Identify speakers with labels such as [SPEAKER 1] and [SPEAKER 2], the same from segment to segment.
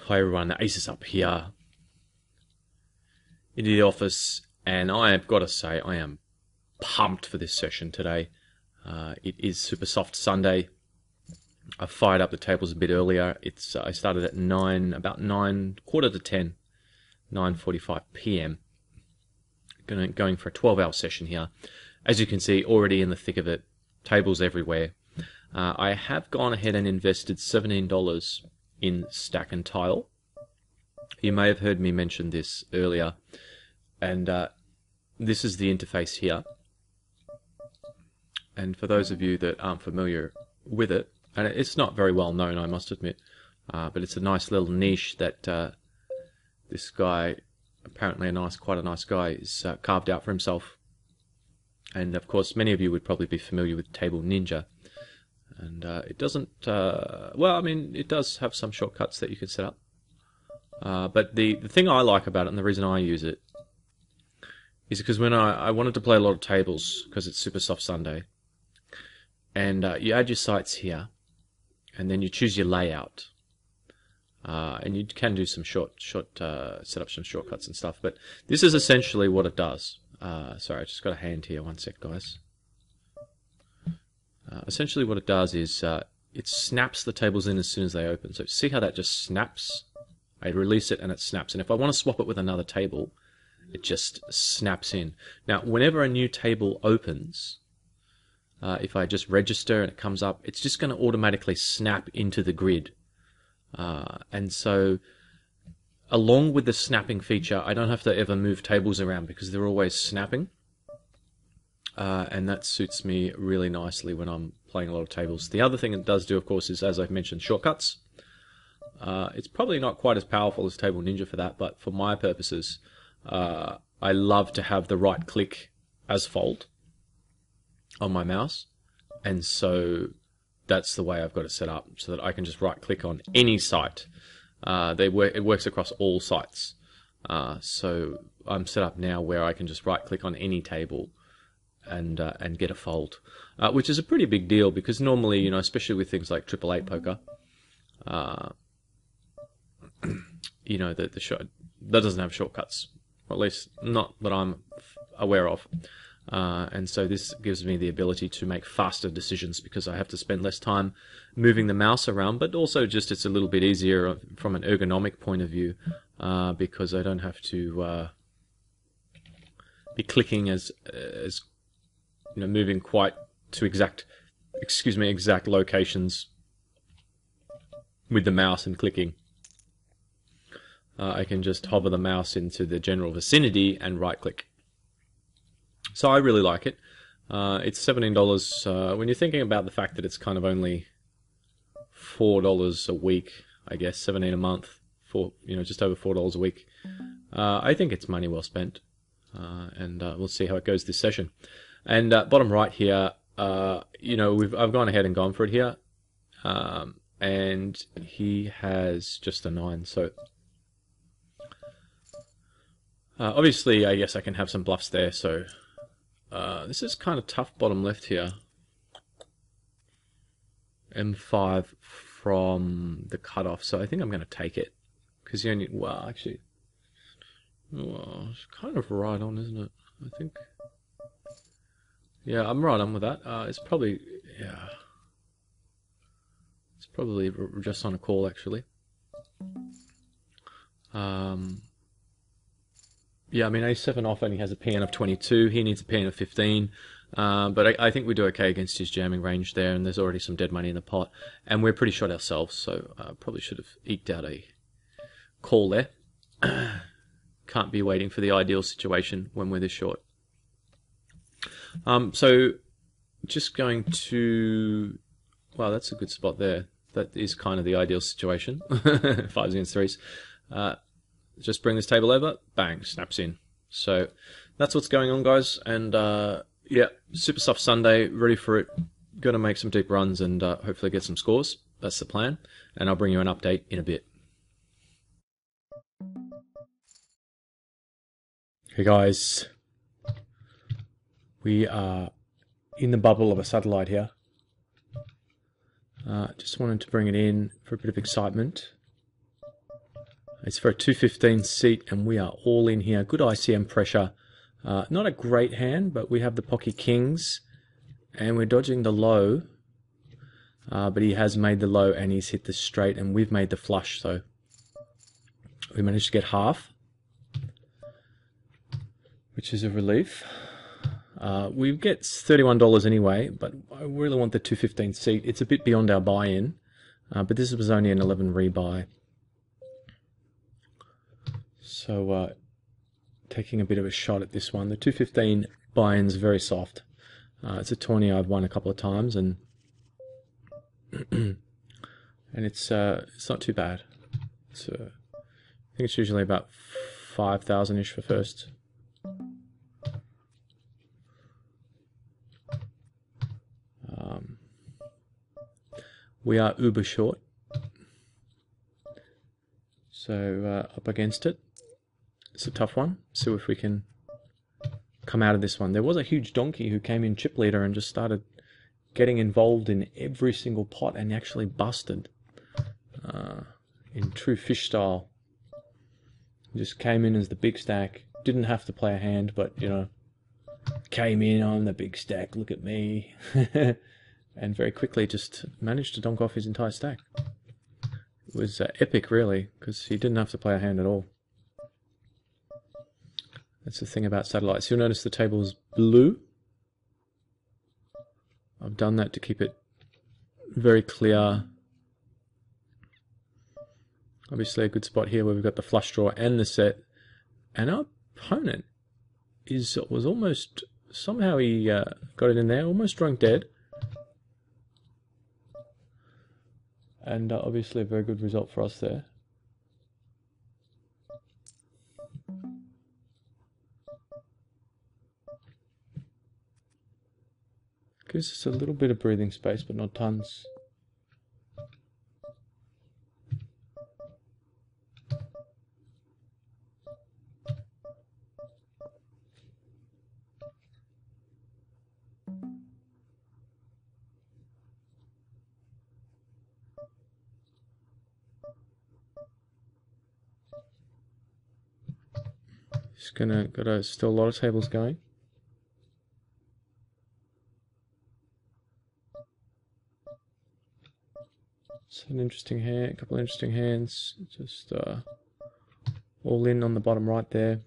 [SPEAKER 1] Hi everyone, Acesup here in the office, and I have got to say I am pumped for this session today. It is Super Soft Sunday. I fired up the tables a bit earlier. I started at 9, about 9, quarter to 10, 9:45 p.m. Going for a 12-hour session here. As you can see, already in the thick of it, tables everywhere. I have gone ahead and invested $17 in Stack and Tile. You may have heard me mention this earlier, and this is the interface here. And for those of you that aren't familiar with it, and it's not very well known, I must admit, but it's a nice little niche that this guy, apparently quite a nice guy, is carved out for himself. And of course, many of you would probably be familiar with Table Ninja. And it doesn't, well, I mean, it does have some shortcuts that you can set up. But the thing I like about it, and the reason I use it, is because when I wanted to play a lot of tables, because it's Super Soft Sunday, and you add your sites here, and then you choose your layout. And you can do some set up some shortcuts and stuff, but this is essentially what it does. Sorry, I just got a hand here, one sec, guys. Essentially what it does is it snaps the tables in as soon as they open. So see how that just snaps? I release it and it snaps. And if I want to swap it with another table, it just snaps in. Now, whenever a new table opens, if I just register and it comes up, it's just going to automatically snap into the grid. And so, along with the snapping feature, I don't have to ever move tables around because they're always snapping. And that suits me really nicely when I'm playing a lot of tables. The other thing it does do, of course, is, as I've mentioned, shortcuts. It's probably not quite as powerful as Table Ninja for that, but for my purposes, I love to have the right click as fold on my mouse. And so that's the way I've got it set up, so that I can just right click on any site. It works across all sites. So I'm set up now where I can just right click on any table and get a fold, which is a pretty big deal because normally, you know, especially with things like 888 poker, you know, that doesn't have shortcuts, or at least not that I'm aware of. And so this gives me the ability to make faster decisions because I have to spend less time moving the mouse around, but also just it's a little bit easier from an ergonomic point of view because I don't have to be clicking as you know, moving quite to exact locations with the mouse and clicking. I can just hover the mouse into the general vicinity and right click. So I really like it. It's $17. When you're thinking about the fact that it's kind of only $4 a week, I guess, $17 a month, for, you know, just over $4 a week, I think it's money well spent. And we'll see how it goes this session. And bottom right here, you know, I've gone ahead and gone for it here, and he has just a 9. So obviously, I guess I can have some bluffs there. So this is kind of tough bottom left here. M5 from the cutoff, so I think I'm going to take it because you only, well, actually, well, it's kind of right on, isn't it? I think. Yeah, I'm right on with that. It's probably, yeah, it's probably just on a call, actually. Yeah, I mean, A7 off only has a PN of 22. He needs a PN of 15. But I think we do okay against his jamming range there, and there's already some dead money in the pot. And we're pretty short ourselves, so probably should have eked out a call there. Can't be waiting for the ideal situation when we're this short. So just going to, well, that's a good spot there. That is kind of the ideal situation. 5s against 3s. Just bring this table over, bang, snaps in. So that's what's going on, guys. And yeah, Super Soft Sunday, ready for it. Going to make some deep runs and hopefully get some scores. That's the plan. And I'll bring you an update in a bit. Hey guys, we are in the bubble of a satellite here. Just wanted to bring it in for a bit of excitement. It's for a 215 seat, and we are all in here. Good ICM pressure. Not a great hand, but we have the pocket kings, and we're dodging the low. But he has made the low, and he's hit the straight, and we've made the flush, so we managed to get half, which is a relief. We get $31 anyway, but I really want the 215 seat. It's a bit beyond our buy-in, but this was only an 11 rebuy. So taking a bit of a shot at this one. The 215 buy-in's very soft. It's a 20 I've won a couple of times, and and it's not too bad. I think it's usually about 5,000-ish for first. We are uber short, so up against it. It's a tough one. See if we can come out of this one. There was a huge donkey who came in chip leader and just started getting involved in every single pot and actually busted in true fish style. Just came in as the big stack. Didn't have to play a hand, but you know, came in on the big stack. Look at me. And very quickly just managed to donk off his entire stack. It was epic, really, because he didn't have to play a hand at all. That's the thing about satellites. You'll notice the table's blue. I've done that to keep it very clear. Obviously a good spot here where we've got the flush draw and the set. And our opponent was almost, somehow he got it in there, almost drunk dead. And obviously a very good result for us there. Gives us a little bit of breathing space, but not tons. Just got still a lot of tables going. It's an interesting hand, a couple of interesting hands. Just all in on the bottom right there.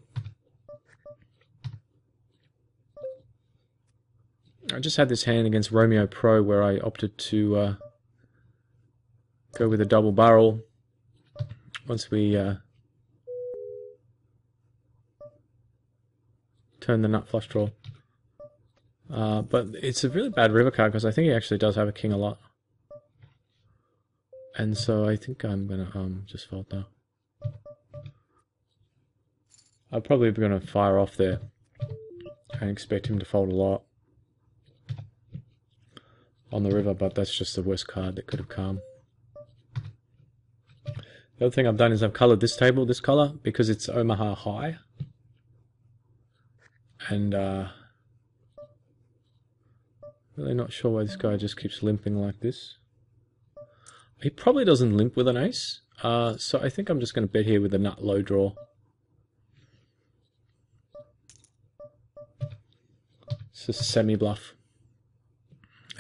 [SPEAKER 1] I just had this hand against Romeo Pro where I opted to go with a double barrel once we turn the nut flush draw. But it's a really bad river card because I think he actually does have a king a lot. And so I think I'm gonna just fold now. I'm probably gonna fire off there and expect him to fold a lot on the river, but that's just the worst card that could have come. The other thing I've done is I've coloured this table this colour because it's Omaha High. And really not sure why this guy just keeps limping like this. He probably doesn't limp with an ace, so I think I'm just going to bet here with a nut low draw. It's just a semi-bluff.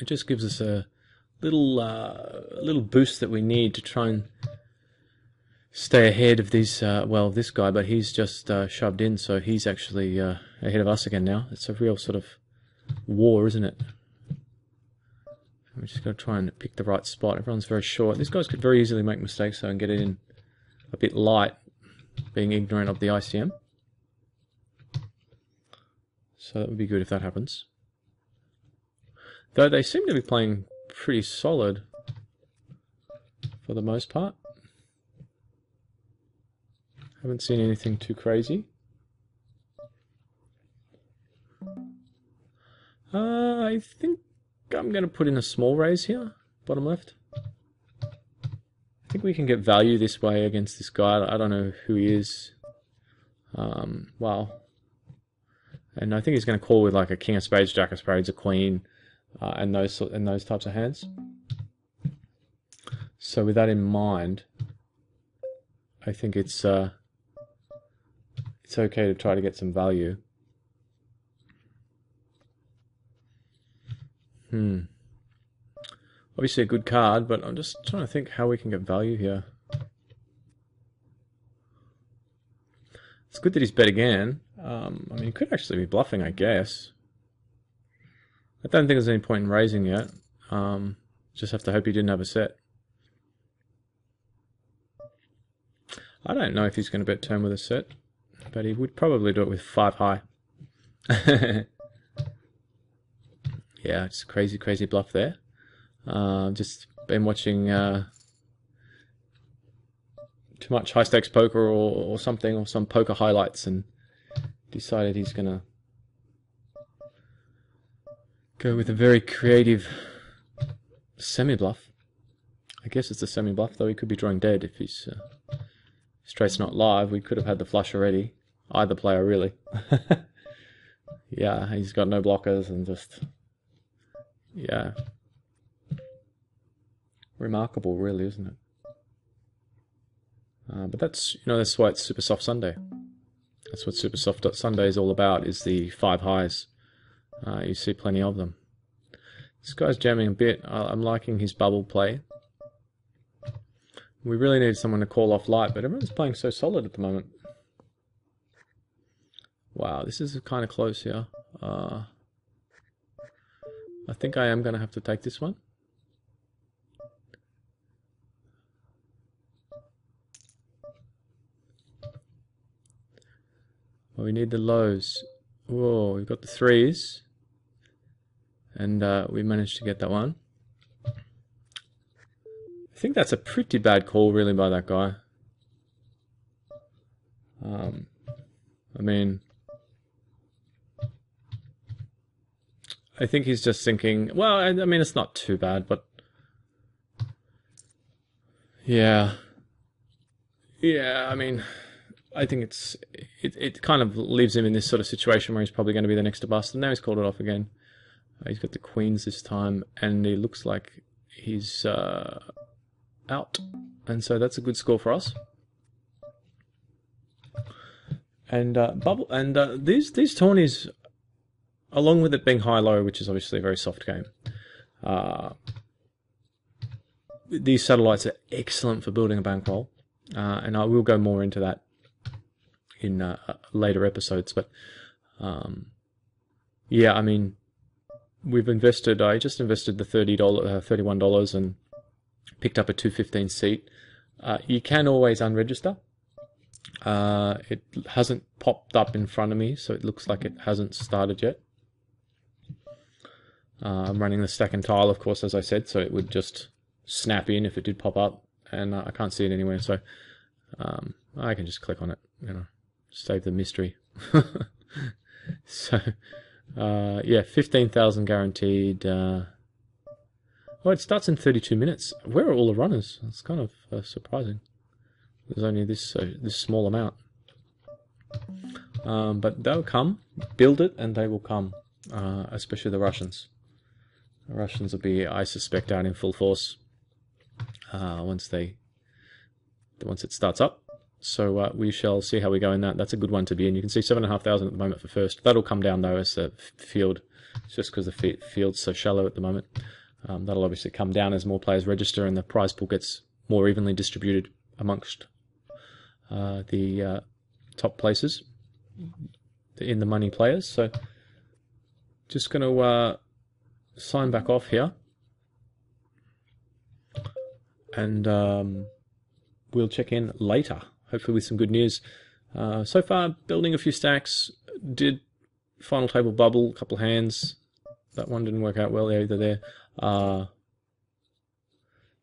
[SPEAKER 1] It just gives us a little boost that we need to try and stay ahead of these, well, this guy, but he's just shoved in, so he's actually ahead of us again now. It's a real sort of war, isn't it? We're just going to try and pick the right spot. Everyone's very short. These guys could very easily make mistakes though and get it in a bit light, being ignorant of the ICM. So that would be good if that happens. Though they seem to be playing pretty solid for the most part. Haven't seen anything too crazy. I think I'm going to put in a small raise here, bottom left. I think we can get value this way against this guy. I don't know who he is. Well, and I think he's going to call with like a king of spades, jack of spades, a queen, and those types of hands. So with that in mind, I think it's okay to try to get some value. Obviously a good card, but I'm just trying to think how we can get value here. It's good that he's bet again. I mean, he could actually be bluffing, I guess. I don't think there's any point in raising yet. Just have to hope he didn't have a set. I don't know if he's going to bet turn with a set, but he would probably do it with 5 high. Yeah, it's a crazy, crazy bluff there. Just been watching too much high stakes poker or something, or some poker highlights, and decided he's going to go with a very creative semi-bluff. I guess it's a semi-bluff, though he could be drawing dead if he's straight's not live. We could have had the flush already. Either player, really. Yeah, he's got no blockers and just... yeah. Remarkable, really, isn't it? But that's, that's why it's Super Soft Sunday. That's what Super Soft Sunday is all about, is the 5 highs. You see plenty of them. This guy's jamming a bit. I'm liking his bubble play. We really need someone to call off light, but everyone's playing so solid at the moment. Wow, this is kind of close here. I think I am going to have to take this one. Well, we need the lows. Whoa, we've got the 3s. And we managed to get that one. I think that's a pretty bad call, really, by that guy. I mean, I think he's just thinking, well, I mean, it's not too bad, but yeah. Yeah, I mean, I think it kind of leaves him in this sort of situation where he's probably going to be the next to bust, and now he's called it off again. He's got the queens this time, and he looks like he's out, and so that's a good score for us. And bubble, and these tourneys, along with it being high-low, which is obviously a very soft game, these satellites are excellent for building a bankroll, and I will go more into that in later episodes. But yeah, I mean, we've invested. I just invested the $31, and picked up a 215 seat. You can always unregister. It hasn't popped up in front of me, so it looks like it hasn't started yet. I'm running the stack and tile, of course, as I said, so it would just snap in if it did pop up, and I can't see it anywhere, so I can just click on it, save the mystery. So, yeah, 15,000 guaranteed. Oh, it starts in 32 minutes. Where are all the runners? That's kind of surprising. There's only this small amount. But they'll come, build it, and they will come, especially the Russians. The Russians will be, I suspect, out in full force once it starts up. So we shall see how we go in that. That's a good one to be in. You can see 7,500 at the moment for first. That'll come down, though, as the field, just because the field's so shallow at the moment. That'll obviously come down as more players register and the prize pool gets more evenly distributed amongst the top places in the money players. So just going to sign back off here, and we'll check in later, hopefully with some good news. So far, building a few stacks, did final table bubble, a couple of hands. That one didn't work out well either there.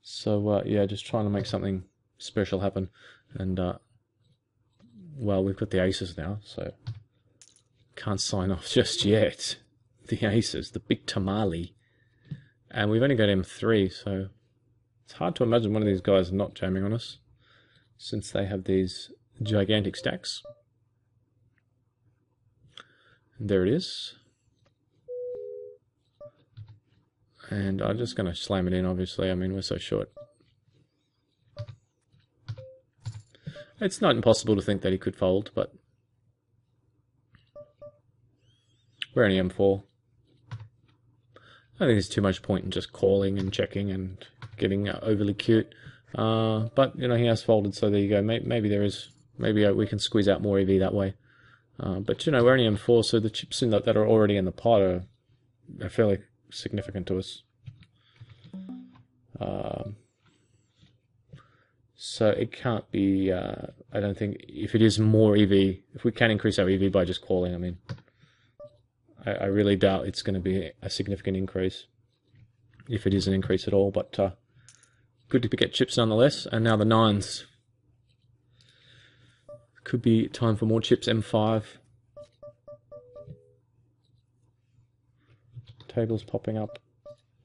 [SPEAKER 1] So yeah, just trying to make something special happen. And well, we've got the aces now, so can't sign off just yet. The aces, the big tamale. And we've only got M3, so it's hard to imagine one of these guys not jamming on us, since they have these gigantic stacks. And there it is. And I'm just going to slam it in, obviously. I mean, we're so short. It's not impossible to think that he could fold, but we're only M4. I think there's too much point in just calling and checking and getting overly cute. But you know, he has folded, so there you go. Maybe there is. Maybe we can squeeze out more EV that way. But you know, we're only M4, so the chips in that are already in the pot are fairly significant to us. So it can't be. I don't think if it is more EV, if we can increase our EV by just calling. I mean, I really doubt it's going to be a significant increase, if it is an increase at all. But good to get chips nonetheless. And now the nines. Could be time for more chips. M5. Tables popping up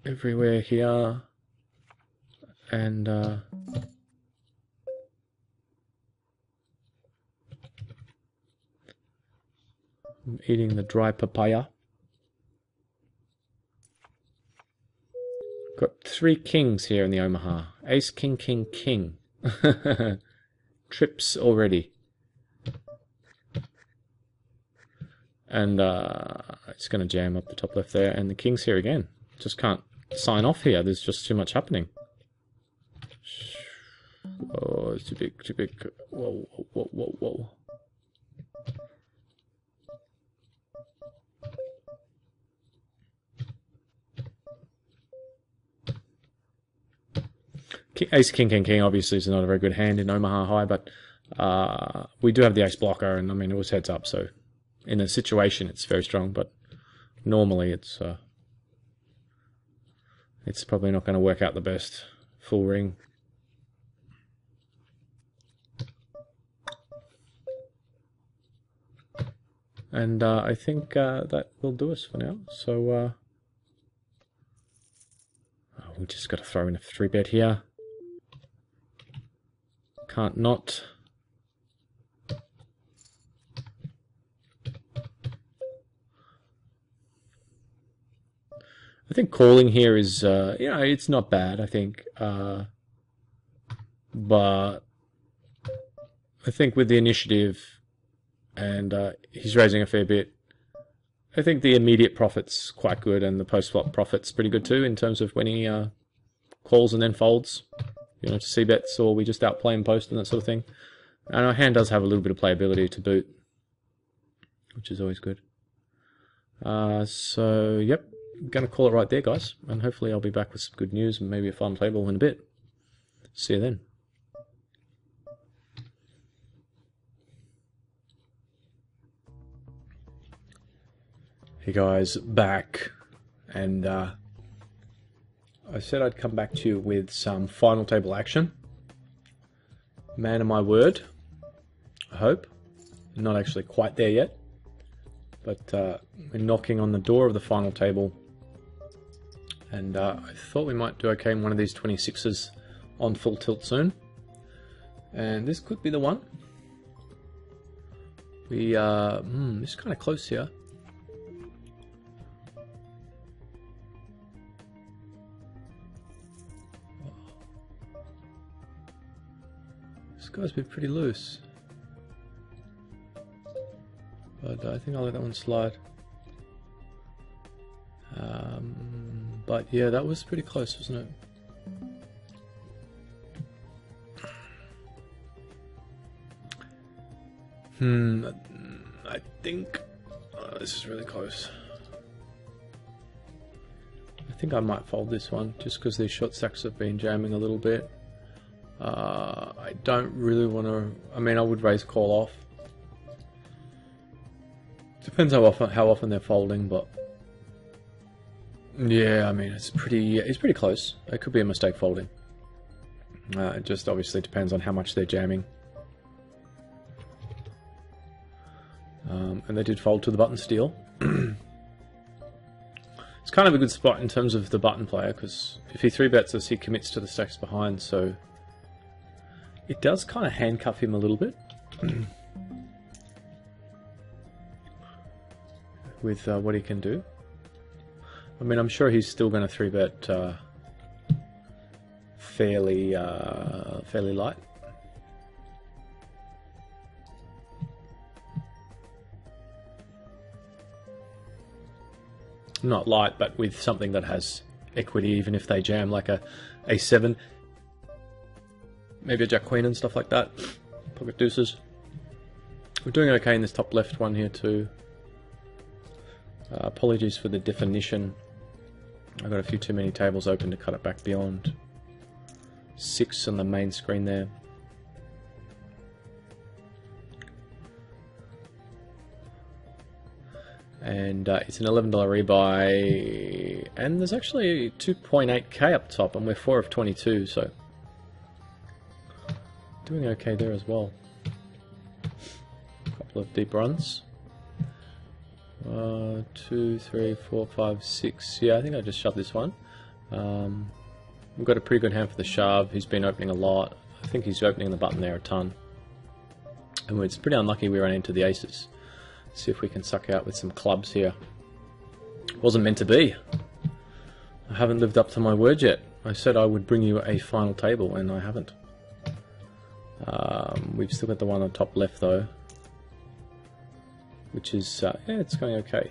[SPEAKER 1] everywhere here. And I'm eating the dry papaya. Got 3 kings here in the Omaha. Ace, king, king, king. Trips already. And it's going to jam up the top left there. And the king's here again. Just can't sign off here. There's just too much happening. Oh, it's too big, too big. Whoa, whoa, whoa, whoa. Ace, king, king, king obviously is not a very good hand in Omaha High, but we do have the ace blocker, and I mean, it was heads up, so in a situation it's very strong, but normally it's probably not going to work out the best. Full ring. And I think that will do us for now. So we just got to throw in a 3-bet here. Can't not. I think calling here is, you know, it's not bad, I think. But I think with the initiative, and he's raising a fair bit, I think the immediate profit's quite good, and the post-flop profit's pretty good too, in terms of when he calls and then folds, you know, to c-bets, or we just outplay him post and that sort of thing. And our hand does have a little bit of playability to boot, which is always good. So, yep, going to call it right there, guys, and hopefully I'll be back with some good news and maybe a fun table in a bit. See you then. Hey guys, back, and I said I'd come back to you with some final table action. Man of my word, I hope. Not actually quite there yet, but we're knocking on the door of the final table, and I thought we might do okay in one of these 26s on full tilt soon, and this could be the one. We this is kind of close here. This guy's been pretty loose, but I think I'll let that one slide. But yeah, that was pretty close, wasn't it? I think this is really close. I think I might fold this one just because these short stacks have been jamming a little bit. I don't really want to. I mean, I would raise call off. Depends how often they're folding, but yeah, I mean it's pretty close. It could be a mistake folding. It just obviously depends on how much they're jamming. And they did fold to the button steal. It's kind of a good spot in terms of the button player, because if he 3-bets us, he commits to the stacks behind, so it does kind of handcuff him a little bit with what he can do. I mean, I'm sure he's still going to 3-bet fairly light. not light, but with something that has equity, even if they jam, like a A7, maybe a Jack Queen and stuff like that, pocket deuces. We're doing okay in this top left one here too. Apologies for the definition. I've got a few too many tables open to cut it back beyond 6 on the main screen there. And it's an $11 rebuy, and there's actually 2.8k up top, and we're 4 of 22, so doing okay there as well. A couple of deep runs. 2, 3, 4, 5, 6. Yeah, I think I just shoved this one. We've got a pretty good hand for the shove. He's been opening a lot. I think he's opening the button there a ton. And it's pretty unlucky we ran into the aces. See if we can suck out with some clubs here. Wasn't meant to be. I haven't lived up to my word yet. I said I would bring you a final table, and I haven't. We've still got the one on top left though, which is yeah, it's going okay.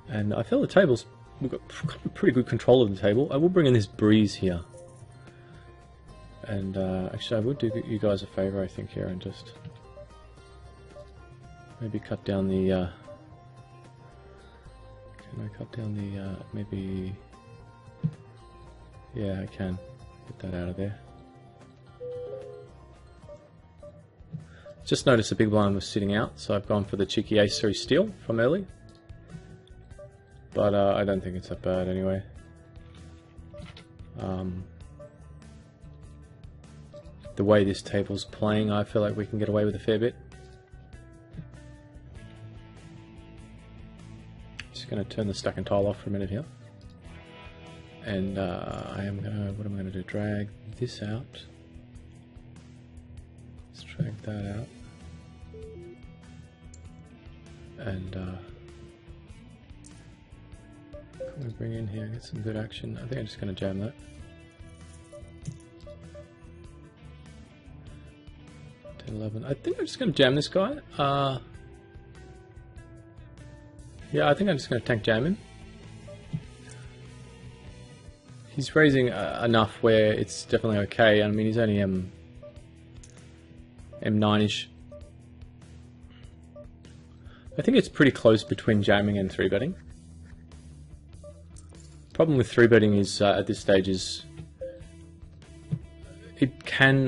[SPEAKER 1] And I feel the tables, we've got pretty good control of the table. I will bring in this breeze here, and actually I would do you guys a favour, I think, here, and just maybe cut down the, can I cut down the, maybe, yeah, I can. Get that out of there. Just noticed the big blind was sitting out, so I've gone for the cheeky ace-3 steal from early. But I don't think it's that bad anyway. The way this table's playing, I feel like we can get away with a fair bit. Just going to turn the stack and tile off for a minute here, and I am going to, what am I going to do? Drag this out. Let's drag that out, and can we bring in here? Get some good action. I think I'm just going to jam that. 10, 11. I think I'm just going to jam this guy. Yeah, I think I'm just going to tank jam him. He's raising enough where it's definitely okay. I mean, he's only M9-ish. I think it's pretty close between jamming and 3-betting. Problem with 3-betting is, at this stage, is it can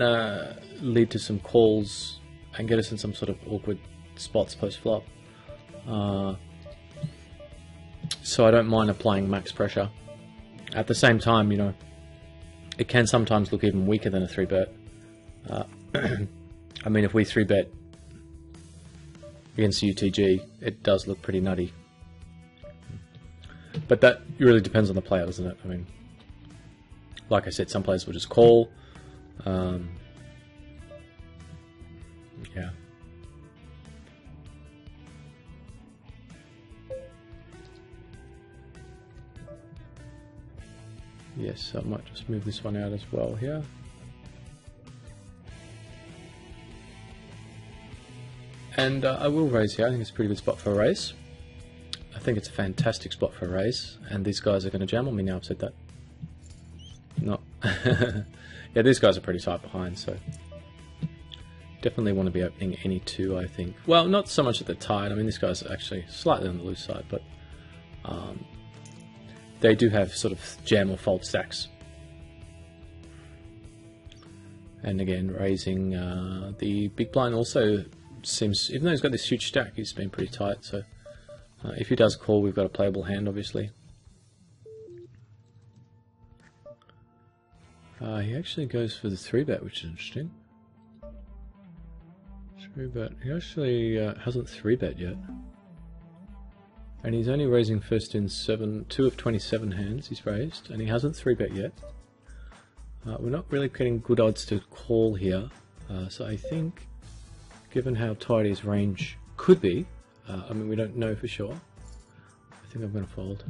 [SPEAKER 1] lead to some calls and get us in some sort of awkward spots post-flop. So I don't mind applying max pressure. At the same time, you know, it can sometimes look even weaker than a 3-bet. I mean, if we 3-bet against the UTG, it does look pretty nutty. But that really depends on the player, doesn't it? I mean, like I said, some players will just call. Yeah. Yes, I might just move this one out as well here. And I will raise here. I think it's a pretty good spot for a raise. I think it's a fantastic spot for a raise. And these guys are going to jam on me now, I've said that. No. Yeah, these guys are pretty tight behind, so definitely want to be opening any two, I think. Well, not so much at the tight. I mean, this guy's actually slightly on the loose side, but they do have sort of jam or fold stacks. And again, raising the big blind also seems, even though he's got this huge stack, he's been pretty tight. So if he does call, we've got a playable hand, obviously. He actually goes for the 3-bet, which is interesting. 3-bet. He actually hasn't 3-bet yet. And he's only raising first in 2 of 27 hands he's raised, and he hasn't 3-bet yet. We're not really getting good odds to call here, so I think, given how tight his range could be, I mean, we don't know for sure, I think I'm going to fold.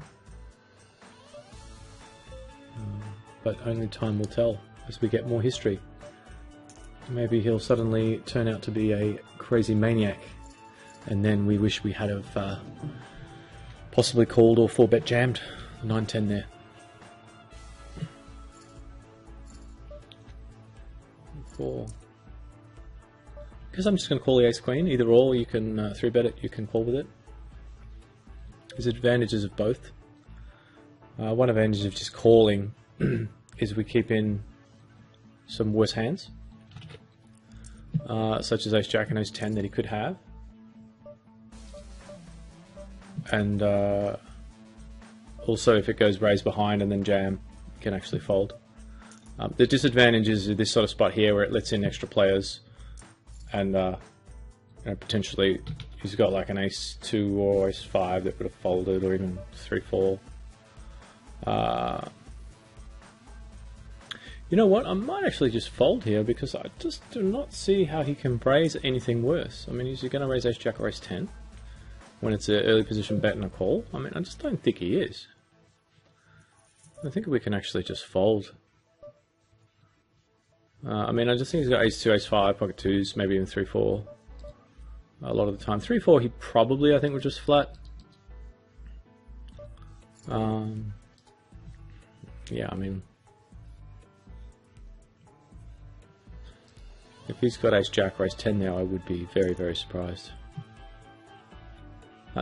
[SPEAKER 1] But only time will tell as we get more history. Maybe he'll suddenly turn out to be a crazy maniac And then we wish we had have possibly called or 4-bet jammed. 9-10 there. 4. Because I'm just going to call the ace queen. Either or, you can 3-bet it, you can call with it. There's advantages of both. One advantage of just calling is we keep in some worse hands, such as ace jack and ace 10 that he could have. And also if it goes raise behind and then jam, you can actually fold. The disadvantage is this sort of spot here where it lets in extra players, and you know, potentially he's got like an ace 2 or ace 5 that would have folded, or even 3-4. You know what, I might actually just fold here because I just do not see how he can raise anything worse. I mean, is he going to raise ace jack or ace 10 when it's an early position bet and a call? I mean, I just don't think he is. I think we can actually just fold. I mean, I just think he's got ace 2, ace 5, pocket 2s, maybe even 3-4 a lot of the time. 3-4 he probably, I think, would just flat. Yeah, I mean, if he's got ace jack or ace 10 there, I would be very, very surprised.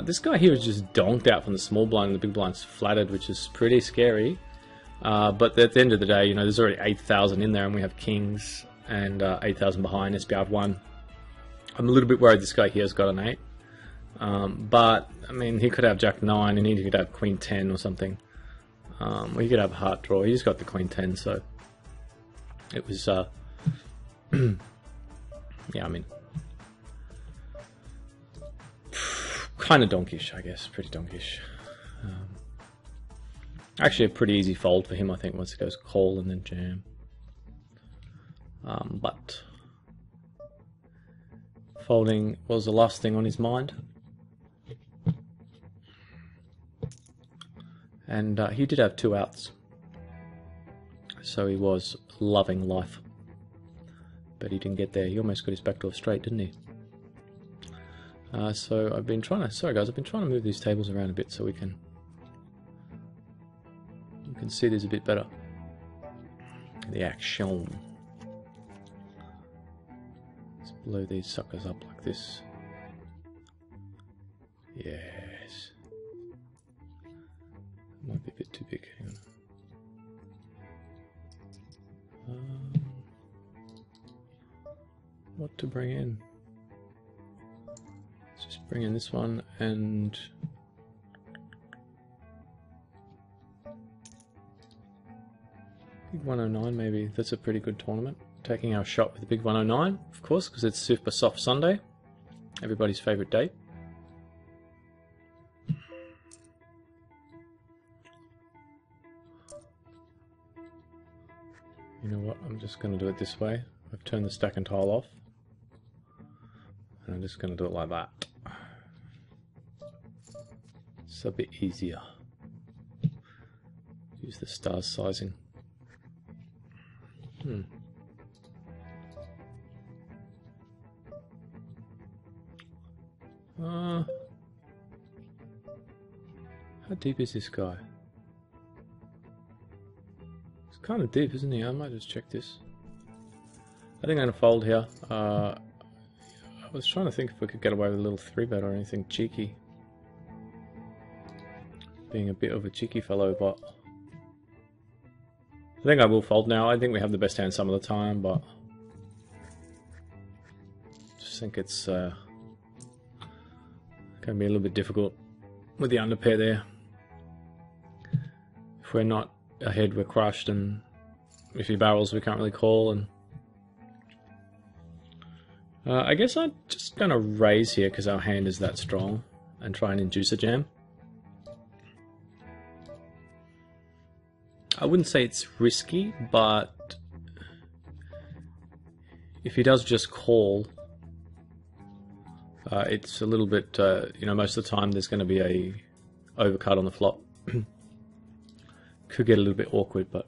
[SPEAKER 1] This guy here is just donked out from the small blind and the big blind's flattered, which is pretty scary. But at the end of the day, you know, there's already 8,000 in there and we have kings and 8,000 behind. SPR 1. I'm a little bit worried this guy here has got an 8. But, I mean, he could have jack 9 and he could have queen 10 or something. Or he could have a heart draw. He's got the queen 10, so it was, yeah, I mean, kind of donkish, I guess. Pretty donkish. Actually, a pretty easy fold for him, I think, once it goes call and then jam. But folding was the last thing on his mind. And he did have 2 outs. So he was loving life. But he didn't get there. He almost got his backdoor straight, didn't he? So I've been trying to... Sorry guys, I've been trying to move these tables around a bit so we can see these a bit better. The action. Let's blow these suckers up like this. Yes. Might be a bit too big. Hang on. What to bring in? Let's just bring in this one and big 109 maybe. That's a pretty good tournament. Taking our shot with the big 109, of course, because it's Super Soft Sunday, everybody's favourite date. You know what? I'm just going to do it this way. I've turned the stack and tile off, and I'm just going to do it like that. It's a bit easier. Use the stars sizing. How deep is this guy? It's kind of deep, isn't he? I might just check this. I think I'm going to fold here. I was trying to think if we could get away with a little 3-bet or anything cheeky. Being a bit of a cheeky fellow, but I think I will fold now. I think we have the best hand some of the time, but I just think it's going to be a little bit difficult with the underpair there. If we're not ahead, we're crushed, and if he barrels, we can't really call. And I guess I'm just going to raise here because our hand is that strong and try and induce a jam. I wouldn't say it's risky, but if he does just call, it's a little bit, you know, most of the time there's going to be a overcut on the flop. Could get a little bit awkward, but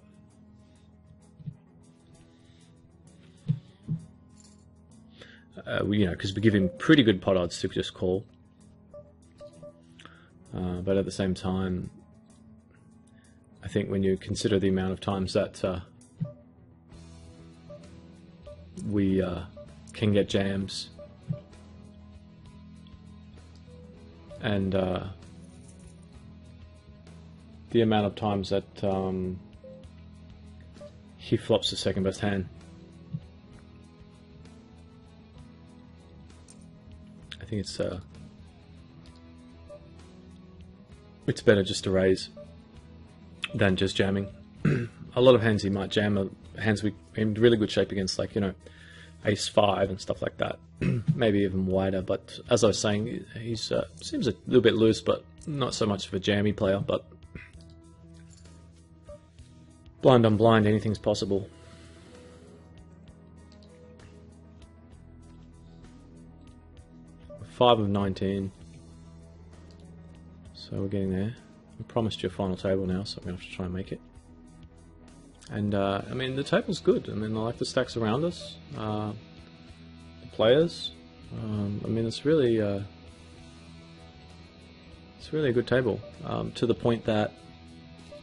[SPEAKER 1] you know, because we give him pretty good pot odds to just call. But at the same time, I think when you consider the amount of times that we can get jams, and the amount of times that he flops the second best hand, I think it's better just to raise than just jamming. A lot of hands he might jam are hands we in really good shape against, like, you know, ace 5 and stuff like that. Maybe even wider, but as I was saying, he's seems a little bit loose, but not so much of a jammy player. But blind on blind, anything's possible. Five of 19. So we're getting there. I promised you a final table now, so I'm going to have to try and make it. And, I mean, the table's good. I mean, I like the stacks around us. The players. I mean, it's really a good table. To the point that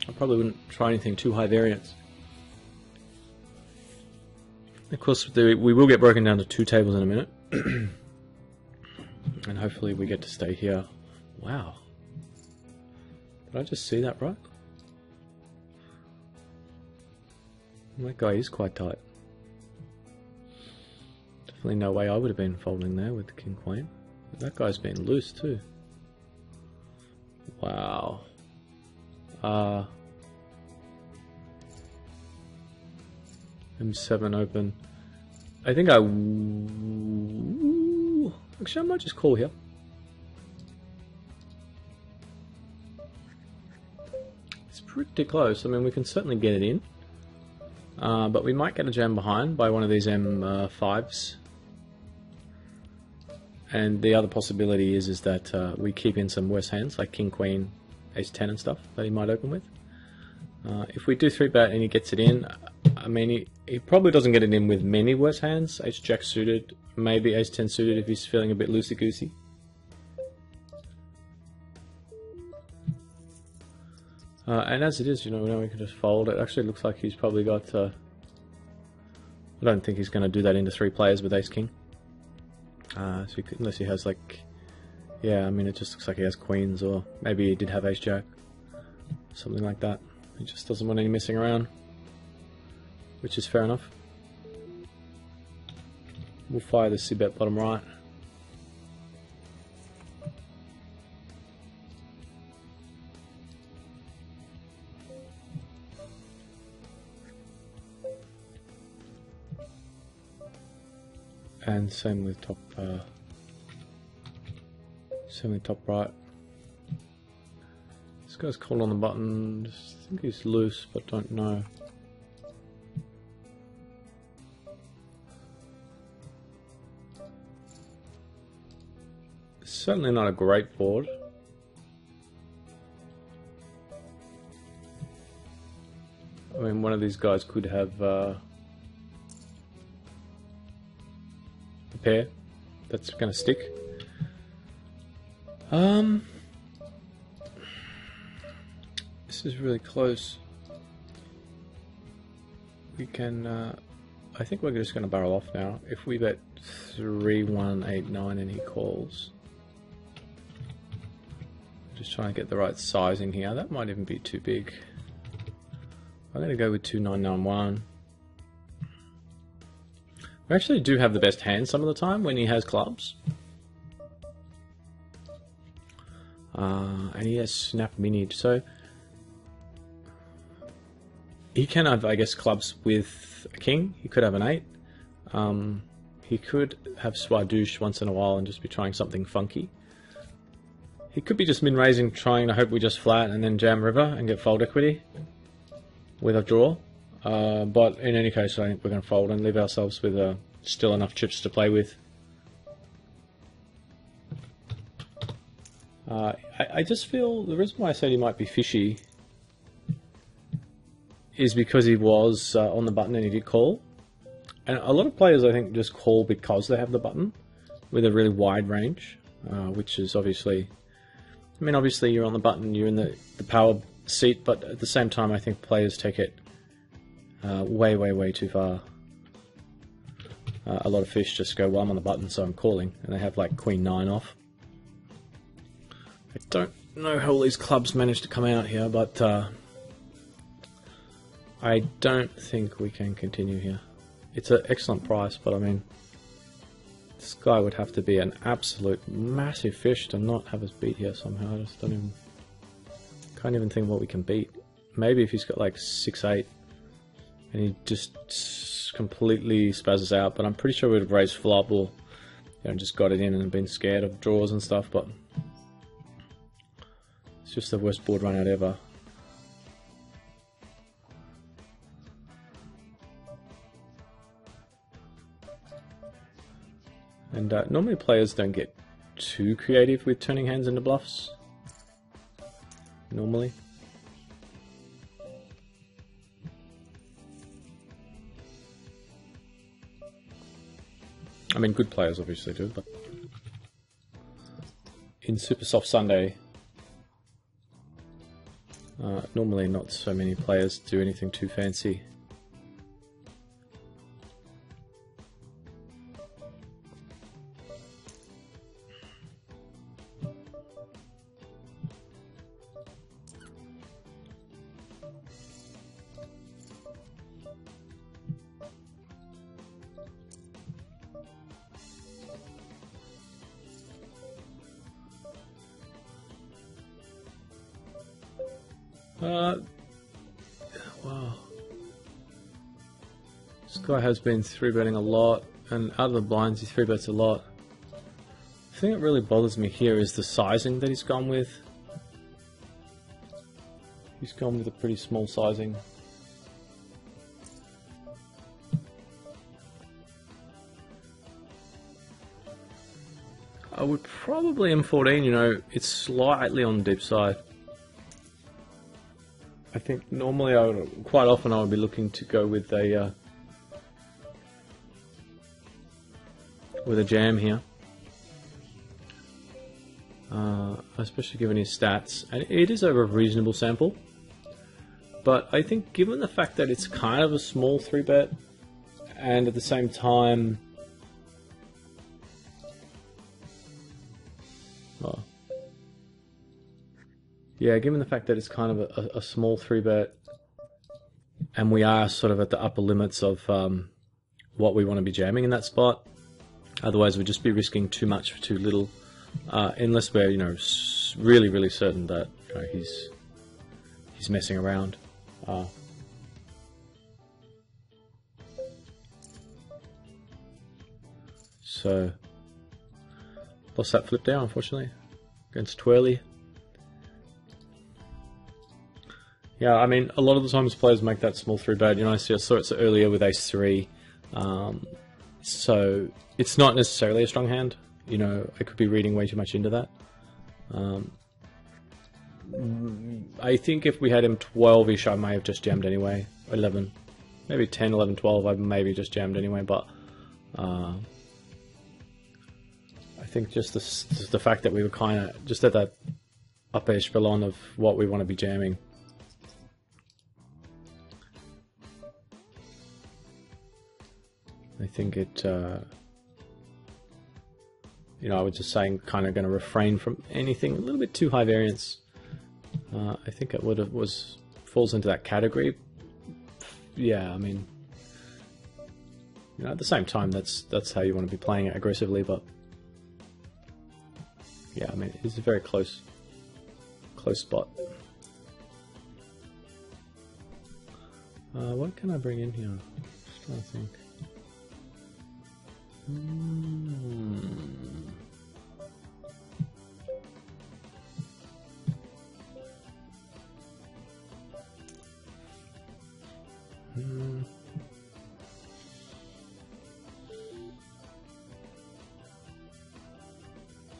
[SPEAKER 1] I probably wouldn't try anything too high variance. Of course, we will get broken down to 2 tables in a minute. And hopefully we get to stay here. Wow. Did I just see that right? That guy is quite tight. Definitely no way I would have been folding there with the King Queen. But that guy's been loose too. Wow. M7 open. I think actually, I might just call here. It's pretty close. I mean, we can certainly get it in. But we might get a jam behind by one of these M5s. And the other possibility is that we keep in some worse hands, like King, Queen, Ace 10 and stuff, that he might open with. If we do 3-bet and he gets it in, I mean, he probably doesn't get it in with many worse hands. Ace Jack suited, maybe Ace 10 suited if he's feeling a bit loosey-goosey. And as it is, you know, now we can just fold. It actually looks like he's probably got... I don't think he's going to do that into 3 players with Ace King. So he could, unless he has, like... Yeah, I mean, it just looks like he has Queens, or maybe he did have Ace Jack. Something like that. He just doesn't want any messing around. Which is fair enough. We'll fire the C-bet bottom right. And same with top right. This guy's called on the button. Just think he's loose, but don't know. It's certainly not a great board. I mean, one of these guys could have a pair that's going to stick. This is really close. We can, I think we're just going to barrel off now. If we bet 3, 1, 8, 9 and he calls. Just trying to get the right sizing here. That might even be too big. I'm going to go with 2, 9, 9, 1. We actually do have the best hand some of the time when he has clubs. And he has snap minied, so he can have, I guess, clubs with a king. He could have an 8. He could have Swadouche once in a while and just be trying something funky. He could be just min-raising, trying to hope we just flat and then jam river and get fold equity with a draw. But in any case, I think we're going to fold and leave ourselves with still enough chips to play with. I just feel the reason why I said he might be fishy is because he was on the button and he did call. And a lot of players, I think, just call because they have the button. with a really wide range, which is obviously, I mean, obviously you're on the button, you're in the power seat, but at the same time I think players take it way too far. A lot of fish just go, well, I'm on the button, so I'm calling, and they have like Queen 9 off. I don't know how all these clubs managed to come out here, but I don't think we can continue here. It's an excellent price, but I mean, this guy would have to be an absolute massive fish to not have us beat here somehow. I just can't even think what we can beat. Maybe if he's got like 6-8 and he just completely spazzes out, but I'm pretty sure we'd have raised flop or just got it in and been scared of draws and stuff, but it's just the worst board run out ever. And normally players don't get too creative with turning hands into bluffs. Normally. I mean, good players obviously do, but in Super Soft Sunday, normally not so many players do anything too fancy. Wow. This guy has been 3-betting a lot, and out of the blinds he 3-bets a lot. The thing that really bothers me here is the sizing that he's gone with. He's gone with a pretty small sizing. I would probably M14, it's slightly on the deep side. I think normally quite often I would be looking to go with a jam here, especially given his stats, and it is a reasonable sample. But I think given the fact that it's kind of a small 3-bet, and at the same time, yeah, given the fact that it's kind of a small 3-bet, and we are sort of at the upper limits of what we want to be jamming in that spot, otherwise we'd just be risking too much for too little, unless we're really certain that he's messing around. So lost that flip down, unfortunately, against Twirly. Yeah, I mean, a lot of the times players make that small 3-bet. I saw it earlier with Ace-3. So it's not necessarily a strong hand. I could be reading way too much into that. I think if we had him 12-ish, I may have just jammed anyway. 11, maybe 10, 11, 12, I maybe just jammed anyway. But I think just the fact that we were kind of just at that upper echelon of what we want to be jamming. I think it, I was just saying, kind of going to refrain from anything a little bit too high variance. I think it falls into that category. Yeah, I mean, at the same time, that's how you want to be playing it aggressively. But yeah, I mean, it's a very close spot. What can I bring in here? Just trying to think.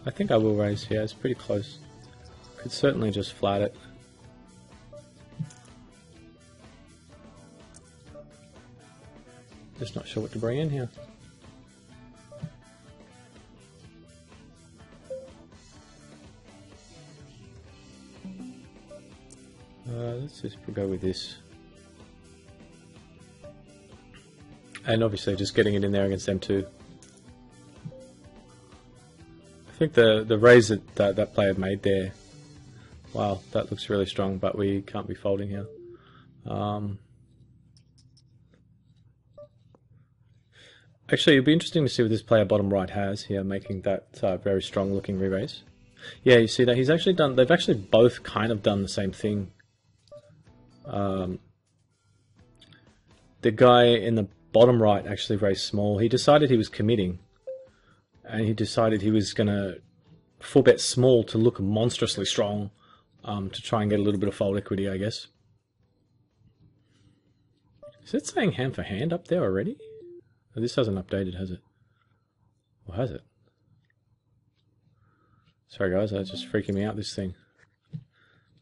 [SPEAKER 1] I think I will raise here. It's pretty close. Could certainly just flat it. Just not sure what to bring in here. Let's go with this. And obviously just getting it in there against them too. I think the raise that player made there, wow, that looks really strong, but we can't be folding here. Actually, it'd be interesting to see what this player bottom right has here, making that very strong looking re-raise. Yeah, you see that he's actually done. They've actually both kind of done the same thing. The guy in the bottom right actually raised small. He decided he was committing, and he decided he was going to full bet small to look monstrously strong, to try and get a little bit of fold equity, I guess. Is it saying hand for hand up there already? Oh, this hasn't updated, has it? Or has it? Sorry guys, that's just freaking me out, this thing.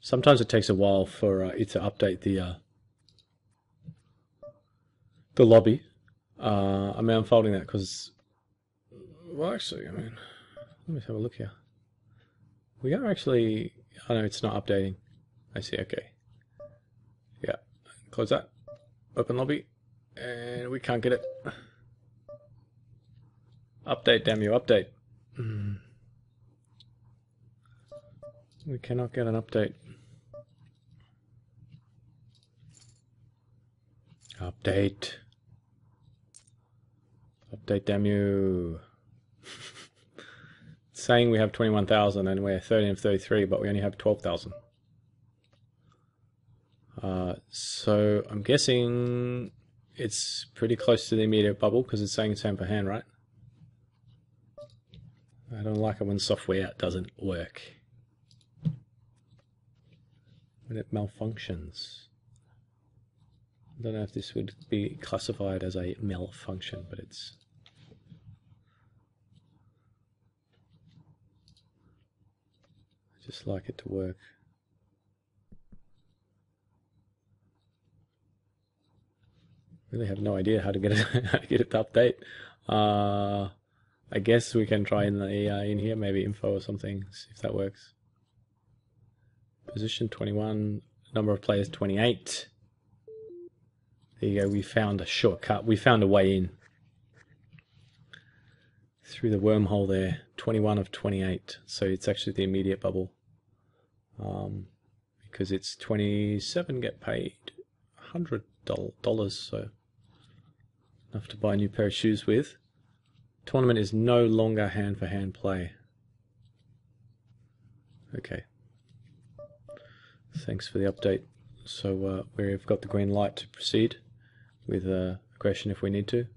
[SPEAKER 1] Sometimes it takes a while for it to update the lobby. I mean, I'm folding that because... Well, actually, I mean... Let me have a look here. We are actually... Oh no, it's not updating. I see, okay. Yeah, close that. Open lobby. And we can't get it. Update, damn you, update. We cannot get an update. Update. Update, damn you. It's saying we have 21,000 and we're 13 of 33, but we only have 12,000. So I'm guessing it's pretty close to the immediate bubble because it's saying it's hand for hand, right? I don't like it when software doesn't work. When it malfunctions. I don't know if this would be classified as a malfunction, but it's... I just like it to work. Really have no idea how to get it how to get it to update. I guess we can try in here, maybe info or something, see if that works. Position 21, number of players 28. There you go, we found a shortcut. We found a way in. Through the wormhole there, 21 of 28. So it's actually the immediate bubble. Because it's 27 get paid $100, so enough to buy a new pair of shoes with. Tournament is no longer hand for hand play. Okay. Thanks for the update. So we've got the green light to proceed with aggression if we need to.